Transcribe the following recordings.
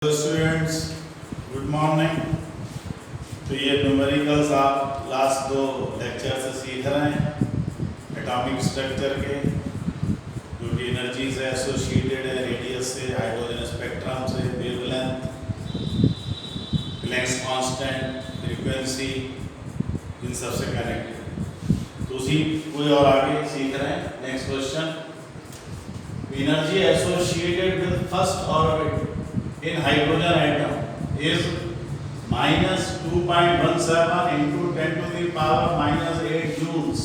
Hello students, good morning. तो ये numericals आप लास्ट दो लेक्चर से सीख रहे हैं एटॉमिक स्ट्रक्चर के, जो कि एनर्जी से एसोसिएटेड है, रेडियस से, हाइड्रोजन स्पेक्ट्रम से, वेवलेंथ, प्लैंक्स कांस्टेंट, फ्रीक्वेंसी, इन सब से कनेक्टेड। तो उसी कोई और आगे सीख रहे हैं। Next question, energy associated with first orbit in hydrogen atom is minus 2.17 into 10 to the power minus 8 joules।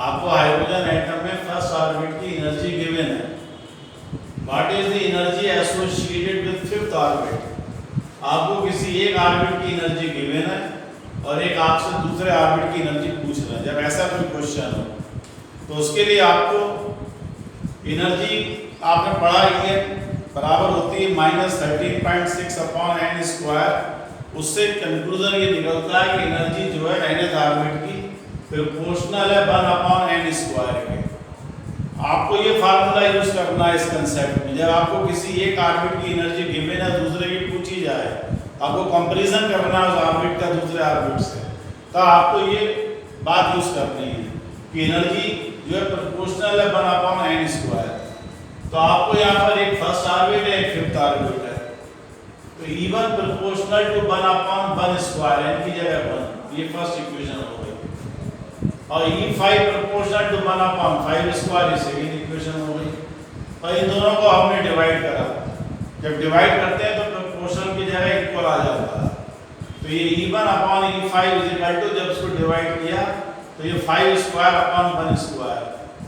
आपको हाइड्रोजन एटम में फर्स्ट ऑर्बिट की एनर्जी गिवन है। What is the energy associated with fifth orbit. आपको किसी एक orbit की energy given है और एक आपसे दूसरे ऑर्बिट की एनर्जी पूछ रहा है। जब ऐसा कोई क्वेश्चन हो तो उसके लिए आपको एनर्जी आपने पढ़ा ही है, बराबर होती है -13.6 अपॉन n स्क्वायर। उससे कंक्लूजन ये निकलता है कि एनर्जी जो है nth ऑर्बिट की प्रोपोर्शनल है 1 अपॉन n स्क्वायर के। आपको ये फार्मूला यूज करना है इस कंसेप्ट में। जब आपको किसी एक ऑर्बिट की एनर्जी गिवन है, दूसरे की पूछी जाए, आपको कंपैरिजन करना है उस ऑर्बिट का दूसरे ऑर्बिट से, तो आपको ये बात यूज करनी है कि एनर्जी जो है प्रोपोर्शनल है 1 अपॉन n स्क्वायर। तो आपको यहाँ पर एक फर्स्ट ऑर्बिट है, एक फिफ्थ ऑर्बिट है, तो E1 proportional to 1 upon 1 square, n की जगह 1, ये फर्स्ट इक्वेशन हो गई। और E5 proportional to 1 upon 5 square, ये सेकंड इक्वेशन हो गई। और इन दोनों को हमने डिवाइड करा। जब डिवाइड करते हैं तो प्रोपोर्शनल की जगह इक्वल आ जाता है। तो ये E1 upon E5 is equal to, जब इसको डिवाइड किया तो ये 5 स्क्वायर अपॉन 1 स्क्वायर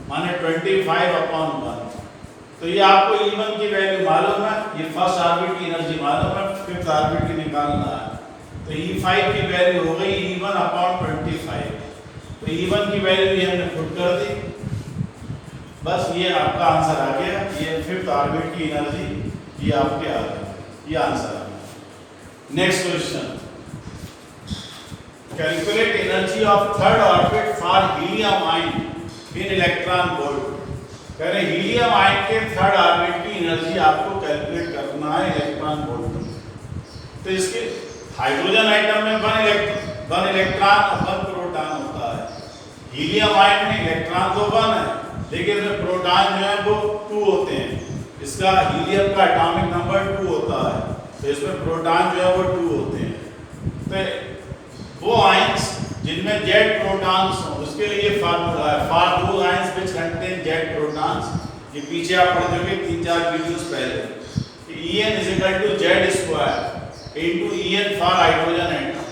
माने 25 अपॉन 1। तो ये आपको E1 की वैल्यू मालूम है, ये फर्स्ट ऑर्बिट की एनर्जी मालूम है, फिफ्थ ऑर्बिट की निकालना है। तो E5 की वैल्यू हो गई E1 अपॉन 25। तो E1 की वैल्यू ये हमने पुट कर दी, बस ये आपका आंसर आ गया। ये फिफ्थ ऑर्बिट की एनर्जी ये आपके आ गई, ये आंसर आ गया। Next question, calculate energy of third orbit for helium ion in electron volt. कह रहे हीलियम आयन के थर्ड ऑर्बिट की एनर्जी आपको कैलकुलेट करना है इलेक्ट्रॉन वोल्ट में। तो इसके हाइड्रोजन आइटम में 1 इलेक्ट्रॉन और 1 प्रोटॉन होता है। हीलियम आयन में इलेक्ट्रॉन तो 1 है, लेकिन इसमें प्रोटॉन जो है वो 2 होते हैं। इसका हीलियम का एटॉमिक नंबर 2 होता है, तो इसमें प्रोटॉन जो है वो 2 होते हैं। तो वो आयन्स जिनमें जेड प्रोटॉन्स हो, उसके लिए ये फार्मूला है, for those ions which contain Z protons. ये पीछे आप पढ़ चुके 3-4 वीडियोस पहले कि En is equal to Z square into En for hydrogen atom.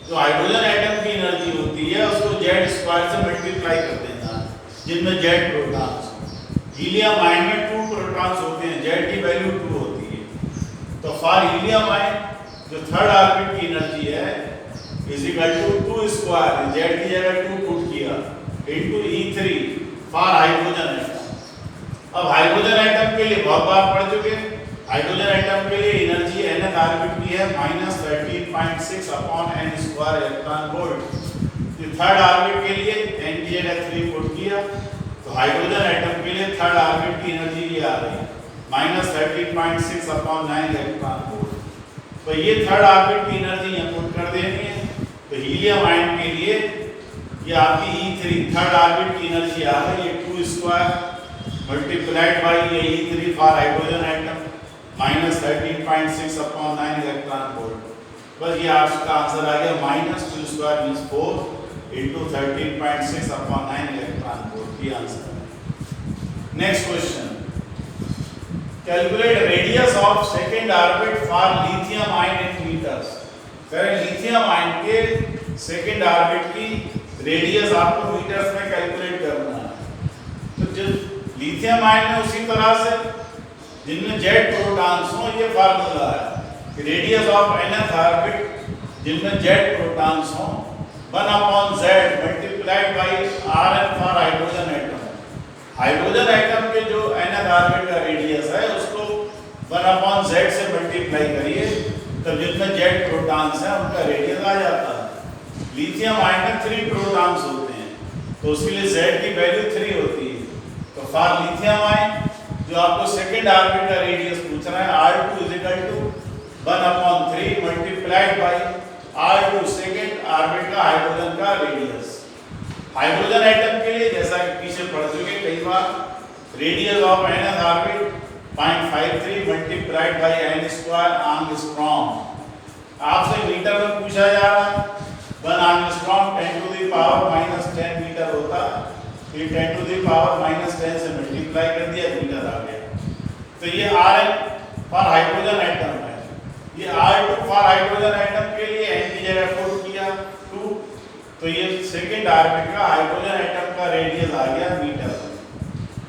जो हाइड्रोजन एटम की एनर्जी होती है उसको जेड स्क्वायर से मल्टीप्लाई कर देना है, जिनमें जेड प्रोटॉन्स हो। हीलियम आयन में 2 प्रोटॉन्स होते हैं, जेड की वैल्यू 2 होती है। तो फॉर हीलियम आयन जो थर्ड ऑर्बिट की एनर्जी है is equal to 2 square, Z की जगह 2 पुट किया, into E3 for hydrogen atom. अब हाइड्रोजन एटम के लिए बहुत बार पढ़ चुके हैं। हाइड्रोजन एटम के लिए एनर्जी nth ऑर्बिट की है -13.6 upon n square electron volt. ये थर्ड ऑर्बिट के लिए n की जगह 3 पुट किया, तो हाइड्रोजन एटम के लिए थर्ड ऑर्बिट की एनर्जी ये आ रही -13.6 अपॉन 9 इलेक्ट्रॉन वोल्ट। तो ये थर्ड ऑर्बिट की एनर्जी यहाँ पुट कर देनी है। तो हीलियम आयन के लिए ये आपकी E3 थर्ड ऑर्बिट की एनर्जी आ रही है 2 स्क्वायर मल्टीप्लाइड बाय ये E3 for hydrogen atom -13.6 upon 9 electron volt. बस ये आपका आंसर आ गया -2 square means 4 into 13.6 upon 9 electron volt. ये आंसर है। Next question, calculate radius of second orbit for lithium ion in meters. करें लिथियम आयन के सेकंड ऑर्बिट की रेडियस आपको मीटर्स में कैलकुलेट करना है। तो जो लिथियम आयन है उसी तरह से जिनमें जेड प्रोटॉन्स हो, ये फार्मूला है कि रेडियस ऑफ nth ऑर्बिट जिनमें जेड प्रोटॉन्स हो 1 upon z multiplied by Rn for hydrogen atom. Hydrogen atom के जो nth ऑर्बिट का रेडियस है उसको 1 अपॉन z से मल्टीप्लाई करिए, तो जिनमें जेड प्रोटॉन्स हैं उनका रेडियस आ जाता है। लिथियम आयन में 3 प्रोटॉन्स होते हैं, तो उसके लिए z की वैल्यू 3 होती है। तो फॉर लिथियम आयन जो आपको सेकंड ऑर्बिट का रेडियस पूछ रहा है R2 is equal to 1/3 multiplied by r2 second orbit का हाइड्रोजन का रेडियस। हाइड्रोजन एटम के लिए जैसा कि पीछे पढ़ चुके कई बार, radius of nth orbit 0.53 multiplied by n square angstrom. आपसे मीटर में पूछा जा रहा है, 1 angstrom 10 to the power -10 metre होता, फिर 10 टू द पावर -10 से मल्टीप्लाई कर दिया, मीटर आ गया। तो ये Rn फॉर हाइड्रोजन एटम है, ये R2 फॉर हाइड्रोजन एटम के लिए n की जगह पुट किया 2, तो ये सेकेंड ऑर्बिट का हाइड्रोजन एटम का रेडियस आ गया मीटर में।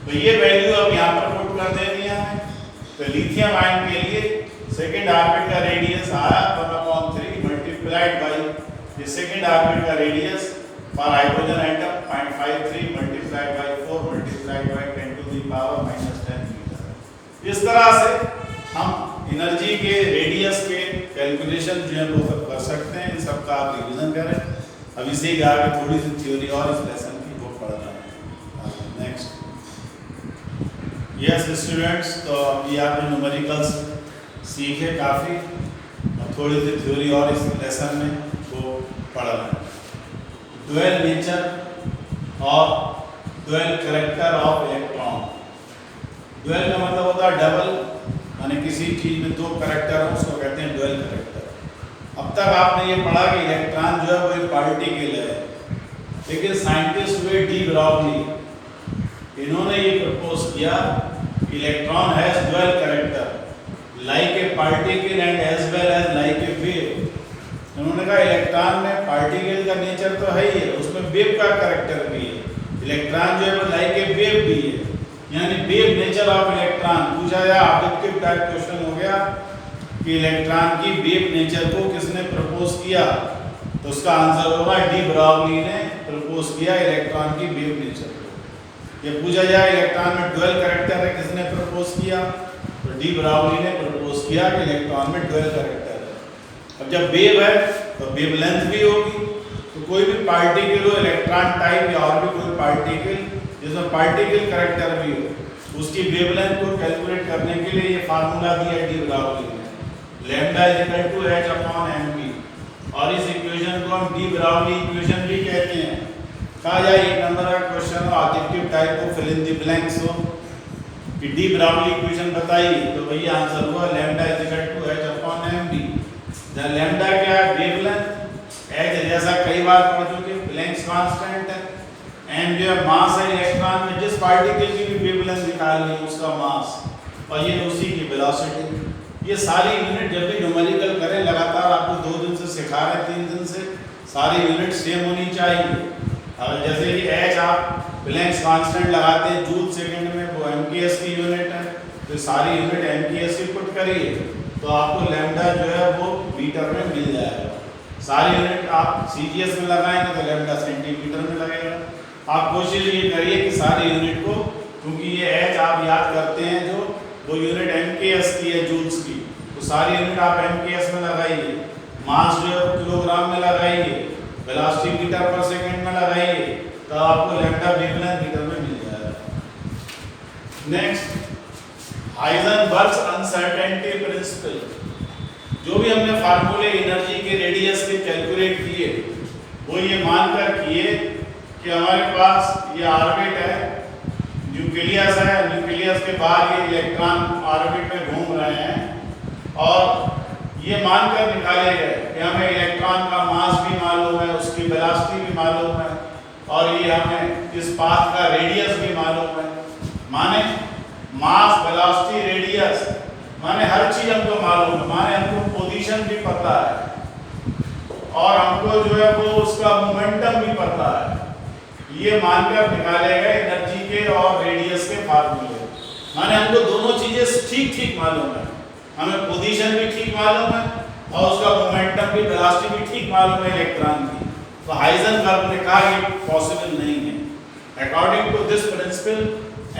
तो ये वैल्यू अब यहाँ पर पुट कर देनी है। तो लिथियम आयन के लिए सेकेंड ऑर्बिट का रेडियस आया 1/3 मल्टीप्लाइड बाई ये सेकेंड ऑर्बिट का radius for hydrogen atom 0.53 multiplied by 4 multiplied by 10 to the power -10 meter. इस तरह से हम एनर्जी के रेडियस के कैलकुलेशन जो है वो कर सकते हैं। इन सब का आप रिवीजन करें। अब इसी के आगे थोड़ी सी थ्योरी और इस लेसन की वो पढ़ना है। नेक्स्ट, यस स्टूडेंट्स, तो अभी आपने न्यूमेरिकल्स सीखे काफ़ी, और थोड़ी सी थ्योरी और इस लेसन में वो पढ़ना है। ड्यूअल नेचर और dual character of electron. Dual का मतलब होता है डबल, यानी किसी चीज़ में दो कैरेक्टर हो उसको कहते हैं ड्यूअल कैरेक्टर। अब तक आपने ये पढ़ा कि इलेक्ट्रॉन जो है वो एक पार्टिकल है, लेकिन साइंटिस्ट हुए डी ब्रॉगली, इन्होंने ये प्रपोज किया electron has dual character like a particle and as well as like a wave. उन्होंने कहा इलेक्ट्रॉन में पार्टिकल का नेचर तो है ही है, उसमें वेव का कैरेक्टर भी है। इलेक्ट्रॉन जो है वो लाइक ए वेव भी है, यानी वेव नेचर ऑफ इलेक्ट्रॉन। पूछा जाए ऑब्जेक्टिव टाइप क्वेश्चन हो गया कि इलेक्ट्रॉन की वेव नेचर को किसने प्रपोज किया, तो उसका आंसर होगा डी ब्रॉगली ने प्रपोज किया इलेक्ट्रॉन की वेव नेचर को। ये पूछा जाए इलेक्ट्रॉन में ड्यूअल कैरेक्टर है, किसने प्रपोज किया, तो डी ब्रॉगली ने प्रपोज किया कि इलेक्ट्रॉन में ड्यूअल कैरेक्टर है। अब जब वेव है तो वेवलेंथ भी होगी, तो कोई भी पार्टिकल हो इलेक्ट्रॉन टाइप या और भी कोई पार्टिकल जिसमें पार्टिकल कैरेक्टर भी हो, उसकी वेवलेंथ को कैलकुलेट करने के लिए ये फार्मूला दिया डी ब्रॉगली ने, lambda is equal to h upon mv। और इस इक्वेशन को हम डी ब्रॉगली इक्वेशन भी कहते हैं। कहा जाए एक नंबर का क्वेश्चन हो ऑब्जेक्टिव टाइप को फिल इन द ब्लैंक्स हो कि डी ब्रॉगली इक्वेशन बताइए, तो वही आंसर हुआ lambda is equal to h upon mv। जहां लैम्डा क्या है, वेवलेंथ, h जैसा कई बार पढ़ चुके ब्लैंक्स कांस्टेंट है, m जो है मास है इलेक्ट्रॉन में, जिस पार्टिकल की भी वेवलेंथ निकालनी है उसका मास, और ये उसी की वेलोसिटी। ये सारी यूनिट जब भी न्यूमेरिकल करें, लगातार आपको 2 दिन से सिखा रहे हैं, 3 दिन से, सारी यूनिट सेम होनी चाहिए। अब जैसे कि h आप प्लैंक्स कांस्टेंट लगाते हैं जूल सेकंड में, वो MKS की यूनिट है, तो सारी यूनिट MKS की पुट करिए तो आपको लैम्डा जो है वो मीटर में मिल जाएगा। सारी यूनिट आप CGS में लगाएंगे तो लैम्डा सेंटीमीटर में लगेगा। आप कोशिश ये करिए कि सारी यूनिट को, क्योंकि ये h आप याद करते हैं जो वो यूनिट MKS की है जूल्स की, तो सारी यूनिट आप MKS में लगाइए, मास जो है किलोग्राम में लगाइए, वेलोसिटी मीटर पर सेकंड में लगाइए, तो आपको लैम्डा वेवलेंथ मीटर में मिल जाएगा। Next, Heisenberg's uncertainty principle. जो भी हमने फार्मूले एनर्जी के रेडियस के कैलकुलेट किए, वो ये मानकर किए कि हमारे पास ये ऑर्बिट है, न्यूक्लियस है, न्यूक्लियस के बाहर ये इलेक्ट्रॉन ऑर्बिट में घूम रहे हैं, और ये मानकर निकाले गए कि हमें इलेक्ट्रॉन का मास भी मालूम है, उसकी वेलोसिटी भी मालूम है, और ये हमें इस पाथ का रेडियस भी मालूम है। माने मास, वेलोसिटी, रेडियस, माने हर चीज हमको मालूम है, माने हमको पोजीशन भी पता है, और हमको जो है वो उसका मोमेंटम भी पता है। ये मानकर निकाले गए एनर्जी के और रेडियस के फार्मूले। माने हमको दोनों चीजें ठीक ठीक मालूम है, हमें पोजीशन भी ठीक मालूम है और उसका मोमेंटम भी, वेलोसिटी भी ठीक मालूम है इलेक्ट्रॉन की। तो हाइजेनबर्ग ने कहा ये पॉसिबल नहीं है। According to this principle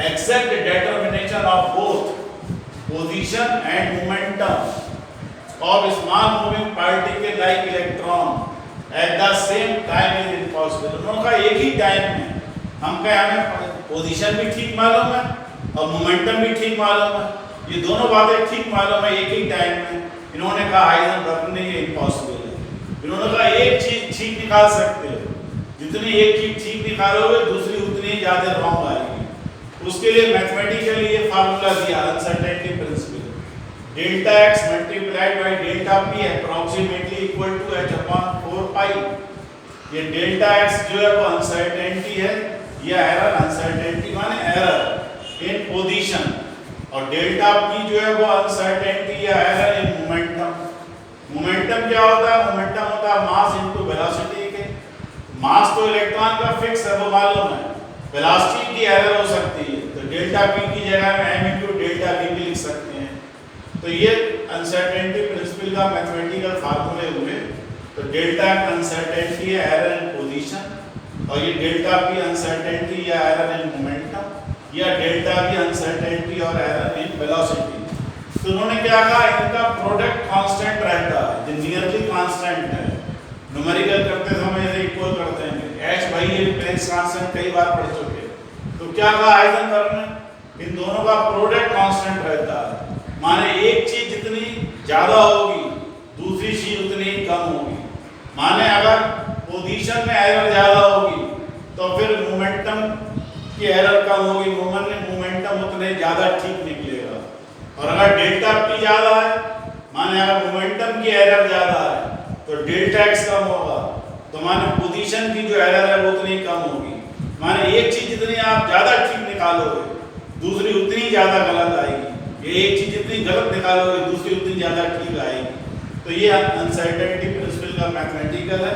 exact determination of both position and momentum of small moving particle like electron at the same time is impossible. उन्होंने कहा एक ही टाइम में हम क्या, हमें पोजीशन भी ठीक मालूम है और मोमेंटम भी ठीक मालूम है, ये दोनों बातें ठीक मालूम है एक ही टाइम में, इन्होंने कहा हाइजेनबर्ग ने ये इम्पॉसिबल है। इन्होंने कहा एक चीज ठीक निकाल सकते हो, जितनी एक चीज ठीक निकालोगे दूसरी उतनी ज्यादा रॉन्ग आएगी। उसके लिए मैथमेटिकली ये फार्मूला दिया uncertainty principle, delta x multiplied by delta p approximately equal to h upon 4 pi. ये डेल्टा x जो है वो अनसर्टेनिटी है, या एरर, अनसर्टेनिटी माने एरर इन पोजीशन, और डेल्टा p जो है वो अनसर्टेनिटी या एरर इन मोमेंटम। मोमेंटम क्या होता है? मोमेंटम होता है मास इनटू वेलोसिटी के। मास तो इलेक्ट्रॉन का फिक्स है वो मालूम है, वेलोसिटी की एरर हो सकती है, तो डेल्टा p की जगह में m इनटू डेल्टा v भी लिख सकते हैं। तो ये अनसर्टेनिटी प्रिंसिपल का मैथमेटिकल फार्मूले हुए। तो डेल्टा अनसर्टेनिटी है एरर इन पोजीशन, और ये डेल्टा p अनसर्टेनिटी या एरर इन मोमेंटम, या डेल्टा v अनसर्टेनिटी और एरर इन वेलोसिटी। तो उन्होंने क्या कहा, इनका प्रोडक्ट कांस्टेंट रहता है, जो नियरली कांस्टेंट है। न्यूमेरिकल करते समय इसे इक्वल कर देंगे, h भाई ये प्लेक्स कांस्टेंट कई बार पढ़ चुके। तो क्या कहा हाइजेनबर्ग ने, इन दोनों का प्रोडक्ट कांस्टेंट रहता है, माने एक चीज जितनी ज्यादा होगी दूसरी चीज उतनी कम होगी। माने अगर पोजीशन में एरर ज्यादा होगी तो फिर मोमेंटम की एरर कम होगी, मोमेंटम उतने ज्यादा ठीक निकलेगा। और अगर डेल्टा p ज्यादा है, माने अगर मोमेंटम की एरर ज्यादा है तो डेल्टा x कम होगा, तो माने पोजीशन की जो एरर है वो उतनी कम होगी। माने एक चीज जितनी आप ज्यादा ठीक निकालोगे दूसरी उतनी ज्यादा गलत आएगी, ये एक चीज जितनी गलत निकालोगे दूसरी उतनी ज्यादा ठीक आएगी। तो ये अनसर्टेनिटी प्रिंसिपल का मैथमेटिकल है।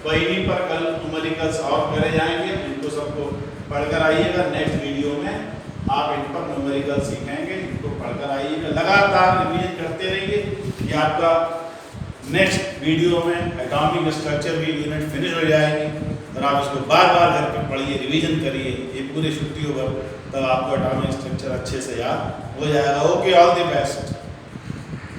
वहीं पर कल न्यूमेरिकल्स और करे जाएंगे, इनको सबको पढ़कर आइएगा। नेक्स्ट वीडियो में आप इन पर न्यूमेरिकल सीखेंगे, इनको पढ़कर आइएगा, लगातार रिवीजन करते रहिए। ये आपका नेक्स्ट वीडियो में एटॉमिक स्ट्रक्चर भी यूनिट फिनिश हो जाएगी, और आप इसको बार बार घर पे पढ़िए, रिवीजन करिए। ये पूरी छुट्टियों पर तब आपको एटॉमिक स्ट्रक्चर अच्छे से याद हो जाएगा। Okay, all the best.